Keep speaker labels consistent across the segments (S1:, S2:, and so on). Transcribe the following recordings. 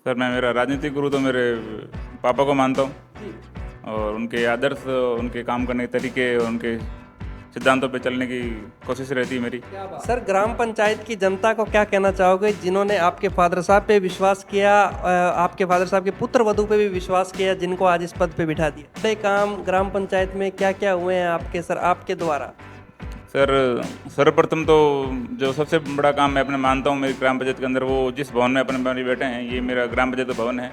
S1: Sir मैं मेरा राजनीतिक गुरु तो मेरे पापा को मानता हूँ और उनके आदर्श, उनके काम करने के तरीके, उनके सिद्धांतों पे चलने की कोशिश रहती है मेरी।
S2: सर, ग्राम पंचायत की जनता को क्या कहना चाहोगे जिन्होंने आपके फादर साहब पे विश्वास किया, आपके फादर साहब के पुत्र वधू पे भी विश्वास किया, जिनको आज इस पद पे बिठा दिया? बड़े काम ग्राम पंचायत में क्या क्या हुए हैं आपके, सर, आपके द्वारा?
S1: सर सर्वप्रथम तो जो सबसे बड़ा काम मैं अपने मानता हूँ मेरी ग्राम पंचायत के अंदर, वो जिस भवन में अपने बैठे हैं, ये मेरा ग्राम पंचायत भवन है।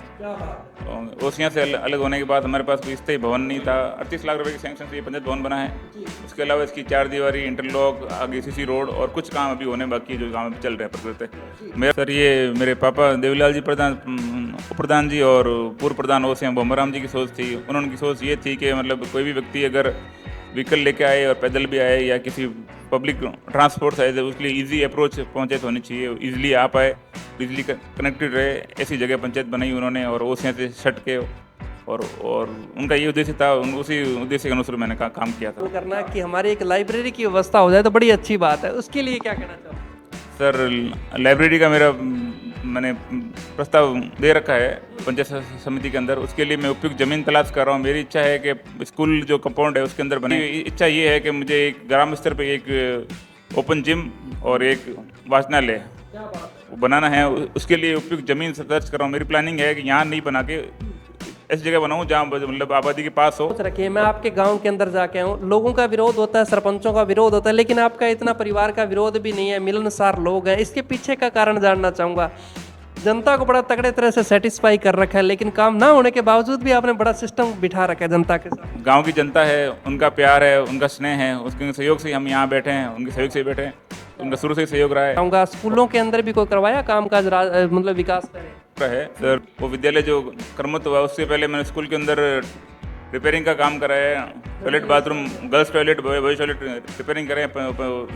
S1: ओसियाँ से अलग होने के बाद हमारे पास कोई स्थायी भवन नहीं था। 38 लाख रुपए की सैंक्शन से ये पंचायत भवन बना है। उसके अलावा इसकी 4 दीवारी, इंटरलॉक, आगे सीसी रोड और कुछ काम अभी होने बाकी है, जो काम अभी चल रहे हैं प्रकृति। मेरा सर ये मेरे पापा देवीलाल जी प्रधान, उप प्रधान जी और पूर्व प्रधान ओसियाँ भोमराम जी की सोच थी। उन्होंने की सोच ये थी कि मतलब कोई भी व्यक्ति अगर व्हीकल लेके आए और पैदल भी आए या किसी पब्लिक ट्रांसपोर्ट से आए तो उसके लिए ईजी अप्रोच पंचायत होनी चाहिए, ईजिली आ पाए, इजीली कनेक्टेड रहे, ऐसी जगह पंचायत बनाई उन्होंने। और ओसियाँ से सट के और उनका ये उद्देश्य था, उसी उद्देश्य के अनुसार मैंने काम किया था।
S2: करना कि हमारी एक लाइब्रेरी की व्यवस्था हो जाए तो बड़ी अच्छी बात है, उसके लिए क्या कहना चाहोगे?
S1: सर लाइब्रेरी का मेरा मैंने प्रस्ताव दे रखा है पंचायत समिति के अंदर। उसके लिए मैं उपयुक्त ज़मीन तलाश कर रहा हूँ। मेरी इच्छा है कि स्कूल जो कंपाउंड है उसके अंदर बने। इच्छा ये है कि मुझे एक ग्राम स्तर पे एक ओपन जिम और एक वाचनालय बनाना है। उसके लिए उपयुक्त ज़मीन सर्च कर रहा हूँ। मेरी प्लानिंग है कि यहाँ नहीं बना के ऐसी जगह बनाऊँ जहाँ मतलब आबादी के पास हो।
S2: सोच रखिए, मैं आपके गांव के अंदर जाके आऊँ, लोगों का विरोध होता है, सरपंचों का विरोध होता है, लेकिन आपका इतना परिवार का विरोध भी नहीं है, मिलनसार लोग हैं। इसके पीछे का कारण जानना चाहूँगा। जनता को बड़ा तगड़े तरह से सेटिस्फाई कर रखा है, लेकिन काम ना होने के बावजूद भी आपने बड़ा सिस्टम बिठा रखा है जनता के साथ।
S1: गांव की जनता है, उनका प्यार है, उनका स्नेह है, उसके सहयोग से हम यहाँ बैठे हैं, उनके सहयोग से बैठे हैं। उनका शुरू से सहयोग रहा है।
S2: चाहूँगा स्कूलों के अंदर भी कोई करवाया काम काज, मतलब विकास करे?
S1: है सर, वो विद्यालय जो कर्मत हुआ उससे पहले मैंने स्कूल के अंदर रिपेयरिंग का काम कराया है। Toilet, bathroom, girls toilet, boys toilet repairing कराए,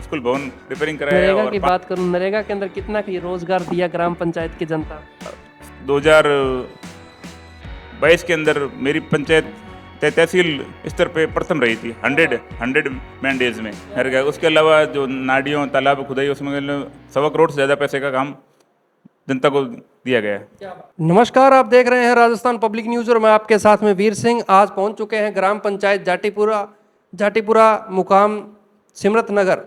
S1: स्कूल भवन रिपेयरिंग कराया।
S2: नरेगा
S1: और
S2: की बात करूँ, नरेगा के अंदर कितना की रोजगार दिया ग्राम पंचायत की जनता?
S1: 2022 के अंदर मेरी पंचायत तहसील स्तर पे प्रथम रही थी 100 मैन डेज में। उसके अलावा जो नालियों, तालाब खुदाई, उसमें 1.25 करोड़ से ज़्यादा पैसे का काम जनता को दिया गया है।
S2: नमस्कार, आप देख रहे हैं राजस्थान पब्लिक न्यूज और मैं आपके साथ में वीर सिंह। आज पहुंच चुके हैं ग्राम पंचायत जाटीपुरा मुकाम सिमरत नगर।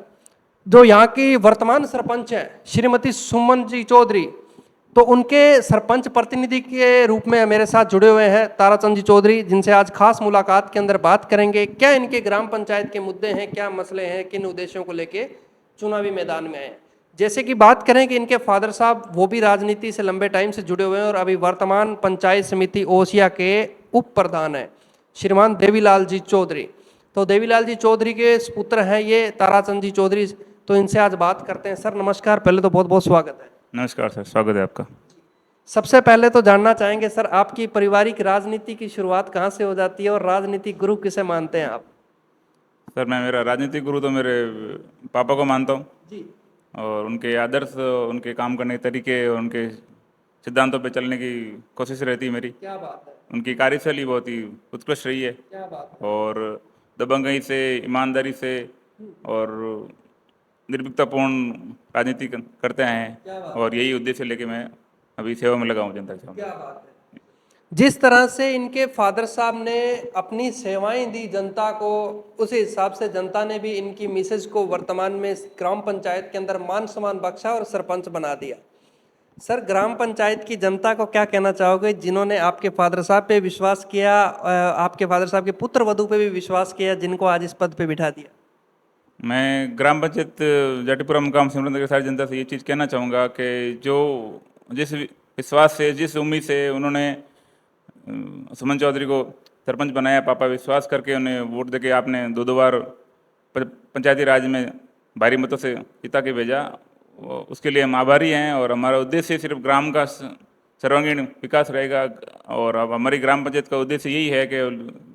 S2: जो यहाँ की वर्तमान सरपंच हैं श्रीमती सुमन जी चौधरी, तो उनके सरपंच प्रतिनिधि के रूप में मेरे साथ जुड़े हुए हैं ताराचंद जी चौधरी, जिनसे आज खास मुलाकात के अंदर बात करेंगे। क्या इनके ग्राम पंचायत के मुद्दे हैं, क्या मसले हैं, किन उद्देश्यों को लेके चुनावी मैदान में आए। जैसे कि बात करें कि इनके फादर साहब वो भी राजनीति से लंबे टाइम से जुड़े हुए हैं और अभी वर्तमान पंचायत समिति ओसिया के उप प्रधान हैं श्रीमान देवीलाल जी चौधरी। तो देवीलाल जी चौधरी के पुत्र हैं ये ताराचंद जी चौधरी। तो इनसे आज बात करते हैं। सर नमस्कार, पहले तो बहुत बहुत स्वागत है।
S1: नमस्कार सर, स्वागत है आपका।
S2: सबसे पहले तो जानना चाहेंगे सर, आपकी पारिवारिक राजनीति की शुरुआत कहाँ से हो जाती है और राजनीतिक गुरु किसे मानते हैं आप?
S1: सर मैं मेरा राजनीतिक गुरु तो मेरे पापा को मानता हूँ
S2: जी।
S1: और उनके आदर्श, उनके काम करने के तरीके, उनके सिद्धांतों पे चलने की कोशिश रहती है मेरी।
S2: क्या बात है,
S1: उनकी कार्यशैली बहुत ही उत्कृष्ट रही है
S2: क्या बात है।
S1: और दबंगई से, ईमानदारी से और निर्भीकतापूर्ण राजनीति करते हैं और यही उद्देश्य लेके मैं अभी सेवा में लगा हूँ, जनता सेवा में।
S2: क्या बात है। जिस तरह से इनके फादर साहब ने अपनी सेवाएं दी जनता को, उस हिसाब से जनता ने भी इनकी मिसेज को वर्तमान में ग्राम पंचायत के अंदर मान सम्मान बख्शा और सरपंच बना दिया। सर, ग्राम पंचायत की जनता को क्या कहना चाहोगे जिन्होंने आपके फादर साहब पे विश्वास किया, आपके फादर साहब के पुत्र वधू पे भी विश्वास किया, जिनको आज इस पद पे बिठा दिया?
S1: मैं ग्राम पंचायत जाटीपुरा मुकाम सिमरन नगर की सारी जनता से ये चीज़ कहना चाहूँगा कि जो जिस विश्वास से, जिस उम्मीद से उन्होंने सुमन चौधरी को सरपंच बनाया, पापा विश्वास करके उन्हें वोट देके आपने दो बार पंचायती राज में भारी मतों से जिता के भेजा, उसके लिए हम आभारी हैं। और हमारा उद्देश्य सिर्फ ग्राम का सर्वांगीण विकास रहेगा और अब हमारी ग्राम पंचायत का उद्देश्य यही है कि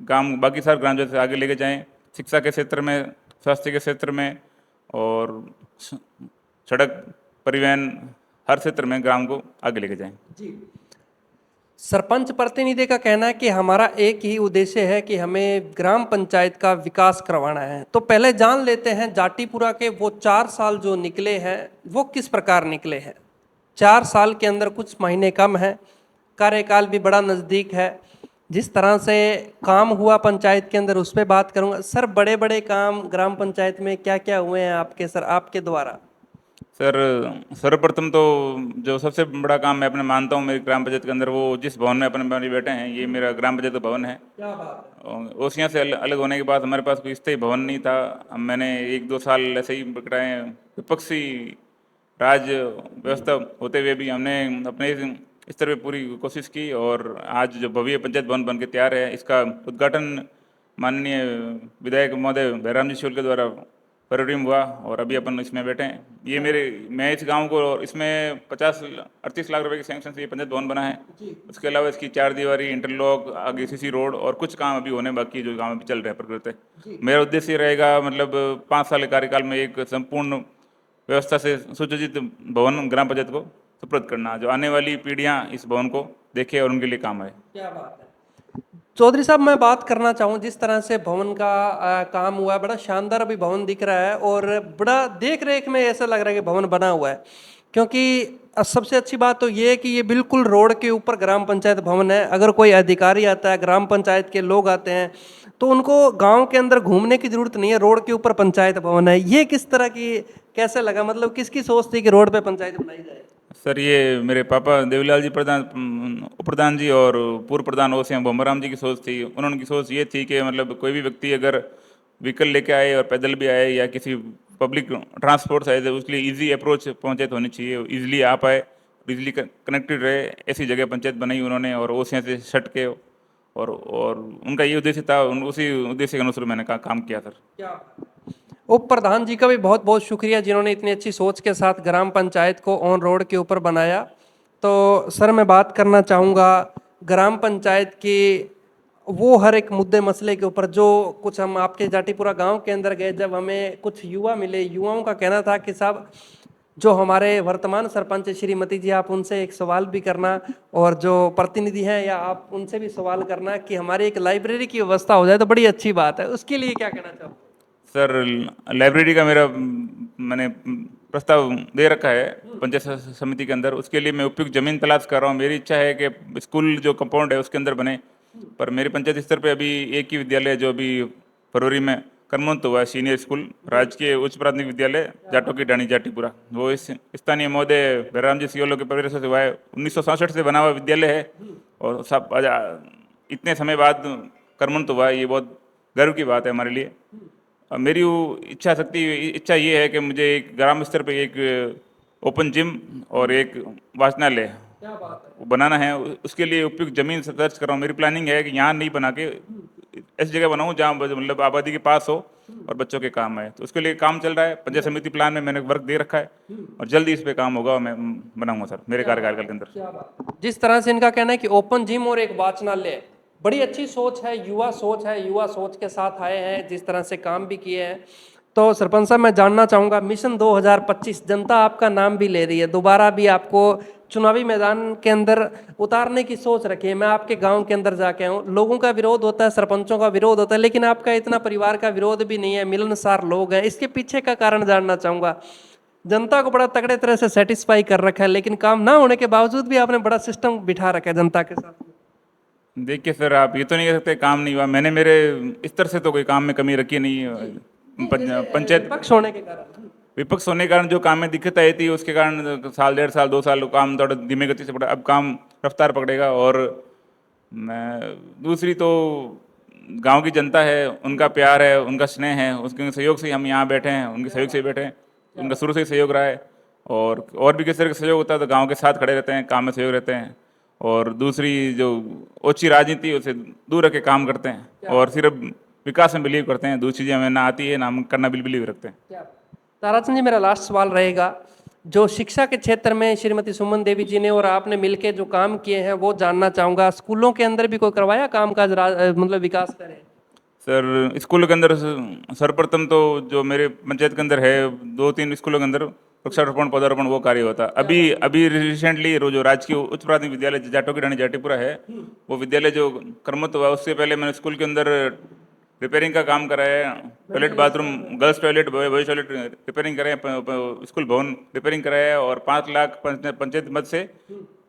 S1: गांव बाकी सारे ग्राम पंचायत से आगे लेके जाएं, शिक्षा के क्षेत्र में, स्वास्थ्य के क्षेत्र में और सड़क, परिवहन, हर क्षेत्र में ग्राम को आगे लेके जाएं।
S2: जी। सरपंच प्रतिनिधि का कहना है कि हमारा एक ही उद्देश्य है कि हमें ग्राम पंचायत का विकास करवाना है। तो पहले जान लेते हैं जाटीपुरा के वो 4 साल जो निकले हैं वो किस प्रकार निकले हैं। 4 साल के अंदर कुछ महीने कम हैं, कार्यकाल भी बड़ा नज़दीक है, जिस तरह से काम हुआ पंचायत के अंदर उस पर बात करूंगा। सर, बड़े बड़े काम ग्राम पंचायत में क्या क्या हुए हैं आपके, सर आपके द्वारा?
S1: सर सर्वप्रथम तो जो सबसे बड़ा काम मैं अपने मानता हूँ मेरी ग्राम पंचायत के अंदर, वो जिस भवन में अपने बैठे हैं, ये मेरा ग्राम पंचायत का भवन है।
S2: क्या बात है।
S1: और ओसियाँ से अलग होने के बाद हमारे पास कोई स्थायी भवन नहीं था। अब मैंने 1-2 साल ऐसे ही बिताए, विपक्षी राज व्यवस्था होते हुए भी हमने अपने स्तर पे पूरी कोशिश की, और आज जो भव्य पंचायत भवन बन के तैयार है, इसका उद्घाटन माननीय विधायक महोदय भैराम जी शोल के द्वारा फरवरी में हुआ, और अभी अपन इसमें बैठे हैं। ये मैं इस गांव को, इसमें 50-38 लाख रुपए की सैंक्शन से ये पंचायत भवन बना है। उसके अलावा इसकी 4 दीवारी, इंटरलॉक, आगे सीसी रोड और कुछ काम अभी होने बाकी है, जो गांव में भी चल रहे हैं प्रकृति। मेरा उद्देश्य रहेगा, मतलब 5 साल के कार्यकाल में एक संपूर्ण व्यवस्था से सुसज्जित भवन ग्राम पंचायत को सुपुर्द करना, जो आने वाली पीढ़ियां इस भवन को देखें और उनके लिए काम आए।
S2: क्या बात है। चौधरी साहब, मैं बात करना चाहूँ, जिस तरह से भवन का काम हुआ है, बड़ा शानदार अभी भवन दिख रहा है और बड़ा देख रेख में ऐसा लग रहा है कि भवन बना हुआ है। क्योंकि सबसे अच्छी बात तो ये है कि ये बिल्कुल रोड के ऊपर ग्राम पंचायत भवन है। अगर कोई अधिकारी आता है, ग्राम पंचायत के लोग आते हैं, तो उनको गांव के अंदर घूमने की जरूरत नहीं है, रोड के ऊपर पंचायत भवन है। ये किस तरह की, कैसे लगा, मतलब किसकी सोच थी कि रोड पे पंचायत बनाई जाए?
S1: सर, ये मेरे पापा देवीलाल जी प्रधान, उप प्रधान जी और पूर्व प्रधान ओसियां भोमराम जी की सोच थी। उन्होंने की सोच ये थी कि मतलब कोई भी व्यक्ति अगर व्हीकल लेके आए और पैदल भी आए या किसी पब्लिक ट्रांसपोर्ट से आए, तो उसके लिए इजी अप्रोच पंचायत होनी चाहिए, इजीली आ पाए, इजीली कनेक्टेड रहे, ऐसी जगह पंचायत बनाई उन्होंने। और ओसियां से सट के, और उनका ये उद्देश्य था, उसी उद्देश्य के अनुसार मैंने काम किया सर।
S2: क्या उप प्रधान जी का भी बहुत बहुत शुक्रिया, जिन्होंने इतनी अच्छी सोच के साथ ग्राम पंचायत को ऑन रोड के ऊपर बनाया। तो सर, मैं बात करना चाहूँगा ग्राम पंचायत की वो हर एक मुद्दे मसले के ऊपर, जो कुछ हम आपके जाटीपुरा गांव के अंदर गए, जब हमें कुछ युवा मिले, युवाओं का कहना था कि साहब, जो हमारे वर्तमान सरपंच श्रीमती जी, आप उनसे एक सवाल भी करना, और जो प्रतिनिधि हैं या आप उनसे भी सवाल करना कि हमारी एक लाइब्रेरी की व्यवस्था हो जाए तो बड़ी अच्छी बात है। उसके लिए क्या कहना चाहूँ?
S1: सर, लाइब्रेरी का मैंने प्रस्ताव दे रखा है पंचायत समिति के अंदर। उसके लिए मैं उपयुक्त जमीन तलाश कर रहा हूँ। मेरी इच्छा है कि स्कूल जो कंपाउंड है उसके अंदर बने, पर मेरे पंचायत स्तर पे अभी एक ही विद्यालय, जो अभी फरवरी में कर्मोन्नत हुआ है, सीनियर स्कूल राजकीय उच्च प्राथमिक विद्यालय जाटो की डाणी जाटीपुरा, वो इस स्थानीय महोदय भैराम जी सियोलो के परिवेश से हुआ है। 1967 से बना हुआ विद्यालय है, और सब इतने समय बाद कर्मोन्नत हुआ है। ये बहुत गर्व की बात है हमारे लिए। मेरी इच्छा ये है कि मुझे एक ग्राम स्तर पे एक ओपन जिम और एक वाचनालय वो बनाना है। उसके लिए उपयुक्त जमीन सर्च कर रहा हूँ। मेरी प्लानिंग है कि यहाँ नहीं बना के ऐसी जगह बनाऊँ जहाँ मतलब आबादी के पास हो और बच्चों के काम आए। तो उसके लिए काम चल रहा है। पंचायत समिति प्लान में मैंने वर्क दे रखा है, और जल्दी इस पे काम होगा और मैं बनाऊंगा सर, मेरे कार्यकाल के अंदर।
S2: जिस तरह से इनका कहना है कि ओपन जिम और एक वाचनालय, बड़ी अच्छी सोच है, युवा सोच है, युवा सोच के साथ आए हैं, जिस तरह से काम भी किए हैं। तो सरपंच साहब, मैं जानना चाहूँगा, मिशन 2025 जनता आपका नाम भी ले रही है, दोबारा भी आपको चुनावी मैदान के अंदर उतारने की सोच रखी है। मैं आपके गांव के अंदर जाके आऊँ, लोगों का विरोध होता है, सरपंचों का विरोध होता है, लेकिन आपका इतना परिवार का विरोध भी नहीं है, मिलनसार लोग हैं। इसके पीछे का कारण जानना चाहूँगा। जनता को बड़ा तगड़े तरह से सेटिस्फाई कर रखा है, लेकिन काम ना होने के बावजूद भी आपने बड़ा सिस्टम बिठा रखा है जनता के साथ।
S1: देखिए सर, आप ये तो नहीं कह सकते काम नहीं हुआ। मैंने मेरे स्तर से तो कोई काम में कमी रखी नहीं है। पंचायत
S2: विपक्ष होने के कारण,
S1: विपक्ष होने के कारण जो काम में दिक्कत आई थी, उसके कारण साल 1.5 साल 2 साल काम थोड़ा धीमे गति से पड़ा। अब काम रफ्तार पकड़ेगा। और मैं दूसरी तो गांव की जनता है, उनका प्यार है, उनका स्नेह है, उसके सहयोग से हम यहाँ बैठे हैं, उनके सहयोग से ही बैठे हैं। उनका शुरू से ही सहयोग रहा है, और भी किसी तरह का सहयोग होता है तो गाँव के साथ खड़े रहते हैं, काम में सहयोग रहते हैं। और दूसरी जो ओछी राजनीति उसे दूर रख के काम करते हैं, और सिर्फ विकास में बिलीव करते हैं। दूसरी चीज़ें हमें ना आती है ना हम करना बिलीव रखते हैं।
S2: ताराचंद जी, मेरा लास्ट सवाल रहेगा, जो शिक्षा के क्षेत्र में श्रीमती सुमन देवी जी ने और आपने मिलके जो काम किए हैं वो जानना चाहूँगा। स्कूलों के अंदर भी कोई करवाया काम काज, मतलब विकास करें? सर,
S1: स्कूलों के अंदर सर्वप्रथम तो जो मेरे पंचायत के अंदर है, 2-3 स्कूलों के अंदर वृक्षारोपण पौधारोपण वो कार्य होता है। अभी रिसेंटली जो राजकीय उच्च प्राथमिक विद्यालय जाटो की डाणी जाटीपुरा है, वो विद्यालय जो कर्मोन्नत हुआ, उससे पहले मैंने स्कूल के अंदर रिपेयरिंग का काम कराया है। Toilet, bathroom, girls toilet, boys toilet repairing कराए, स्कूल भवन रिपेयरिंग कराया है। और 5 लाख पंचायत मद से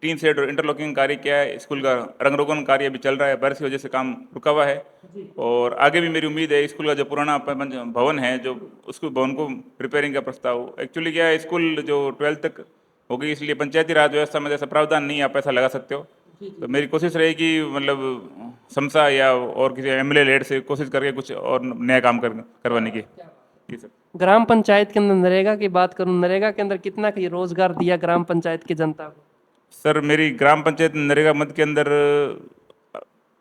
S1: टीन शेड और इंटरलॉकिंग कार्य किया है। स्कूल का रंग रोगन कार्य भी चल रहा है, बारिश की वजह से काम रुका हुआ है। और आगे भी मेरी उम्मीद है स्कूल का जो पुराना भवन है, जो उसको भवन को रिपेयरिंग का प्रस्ताव, एक्चुअली क्या है, स्कूल जो 12th तक हो गई, इसलिए पंचायती राज व्यवस्था में जैसा प्रावधान नहीं, आप पैसा लगा सकते हो। तो मेरी कोशिश रहेगी मतलब समसा या और किसी एमएलए लेड से कोशिश करके कुछ और नया काम करवाने की। जी सर।
S2: ग्राम पंचायत के अंदर नरेगा की बात करूं, नरेगा के अंदर कितना का रोजगार दिया ग्राम पंचायत की जनता को?
S1: सर मेरी ग्राम पंचायत नरेगा मद के अंदर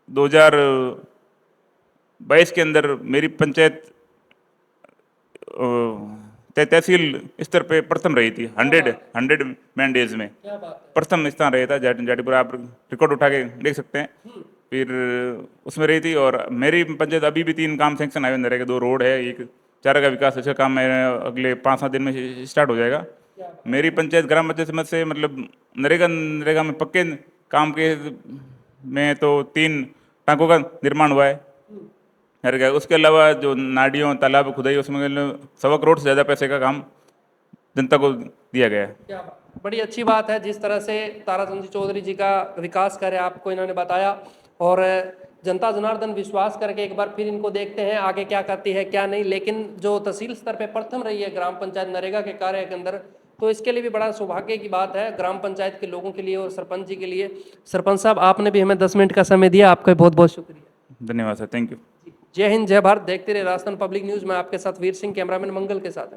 S1: 2022 के अंदर मेरी पंचायत तहसील स्तर पे प्रथम रही थी। 100 मैन डेज में प्रथम स्थान रहा था जाटीपुरा, आप रिकॉर्ड उठा के देख सकते हैं। फिर उसमें रही थी। और मेरी पंचायत अभी भी 3 काम सैंक्शन आए हुए नरेगा, 2 रोड है, एक चारा का विकास, अच्छा काम है, अगले 5-7 दिन में स्टार्ट हो जाएगा। मेरी पंचायत ग्राम पंचायत समझ से मतलब नरेगा में पक्के काम के में तो 3 टाँकों का निर्माण हुआ है नरेगा। उसके अलावा जो नालियों तालाब खुदाई, उसमें 1.25 करोड़ से ज़्यादा पैसे का काम जनता को दिया गया है।
S2: बड़ी अच्छी बात है जिस तरह से ताराचंद चौधरी जी का विकास कार्य आपको इन्होंने बताया, और जनता जनार्दन विश्वास करके एक बार फिर इनको देखते हैं आगे क्या करती है क्या नहीं। लेकिन जो तहसील स्तर पे प्रथम रही है ग्राम पंचायत नरेगा के कार्य के अंदर, तो इसके लिए भी बड़ा सौभाग्य की बात है ग्राम पंचायत के लोगों के लिए और सरपंच जी के लिए। सरपंच साहब, आपने भी हमें 10 मिनट का समय दिया, आपका बहुत बहुत शुक्रिया।
S1: धन्यवाद सर, थैंक यू।
S2: जय हिंद, जय भारत। देखते रहे राजस्थान पब्लिक न्यूज़ में आपके साथ वीर सिंह, कैमरामैन मंगल के साथ।